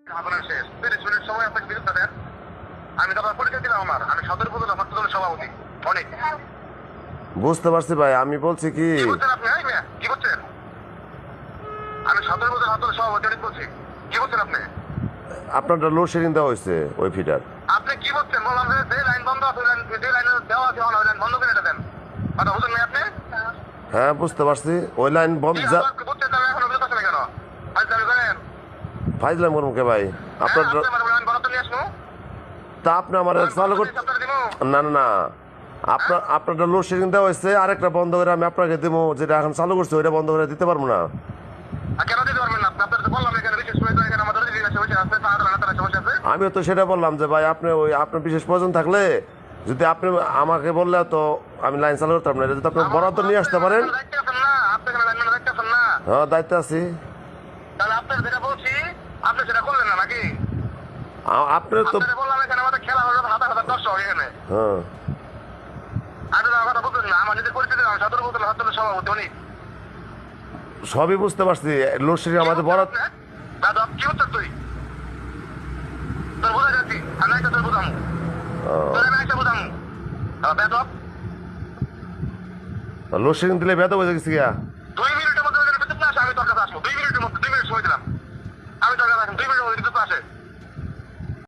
আপনার শেষ 30 মিনিট সময় আপনাকে বিরুদ্ধে দেন। আমি তো আপনার পরিচয় দিলাম আমার। আমি সদর উপজেলা ছাত্র দলের সভাপতি। অনেক। বুঝতে পারছি ভাই, আমি বলছি কি কি বলছেন আপনি? এই মিয়া, কি বলছেন? আমি সদর উপজেলা ছাত্র দলের সভাপতি অনেক বলছি। কি বলছেন আপনি? আপনারটা লোডশেডিং দেওয়া হয়েছে ওই ফিডার। আপনি কি বলছেন? বললাম যে লাইন বন্ধ আছে, যে লাইন দেওয়া আছে ওই লাইন বন্ধ করে এটা দেন। কথা বুঝছেন না আপনি? হ্যাঁ বুঝতে পারছি, ওই লাইন বন্ধ কি আবার বুঝছেন না এখনো বুঝতে পারছেন না কেন? আজ আমি করেন। ফাইজলাম করুন কে ভাই আপনার আপনি আমার লাইন বন্ধ নিয়ে আসুন। তা আপনি আমার চালু করতে আপনার দিমু। না না না আপনারটা লোডশেডিং দেওয়া হয়েছে, আরেকটা বন্ধ করে আমি আপনাকে দেবো, যেটা এখন চালু করছে ওইটা বন্ধ করে দিতে পারবো না। আর কেন দিতে পারবেন না? আপনার তো বললাম এখানে বিশেষ করে এখানে আমাদের দিদি আছে, বসে আছে, সাহায্য নেতারা বসে আছে। আমিও তো সেটা বললাম যে ভাই আপনি ওই আপনার বিশেষ প্রয়োজন থাকলে যদি আপনি আমাকে বললে তো আমি লাইন চালু করতাম না, এটা যদি আপনি বরাদ্দ নিয়ে আসতে পারেন। দায়িত্বে আছেন না? আপনি এখানে লাইন দায়িত্বে আছেন না? হ্যাঁ দায়িত্ব আছি। তাহলে আপনার যেটা বলছি আপনি সেটা করলেন না নাকি? আপনার তো আপনারা বললাম এখানে আমাদের খেলা হলো হাজার হাজার দর্শক এখানে। হ্যাঁ আপনি তো আমার কথা বুঝলেন না। আমার নিজের পরিচিত আমি সদর উপজেলা ছাত্র দলের সভাপতি অনেক। সবই বুঝতে পারছি, লোডশেডিং আমাদের বরাদ্দ। দাদা কি হচ্ছে তুই? তোর বোঝা যাচ্ছি আমি একটা তোর বোঝামু, তোর আমি একটা বোঝামু। বেদব লোডশেডিং দিলে বেদ বোঝা গেছি গিয়া। 2 মিনিটের মধ্যে বিদ্যুৎ না আসে আমি তোর কাছে আসবো। 2 মিনিটের মধ্যে 2 মিনিট সময় দিলাম। আমি তোর কাছে আসবো 2 মিনিটের মধ্যে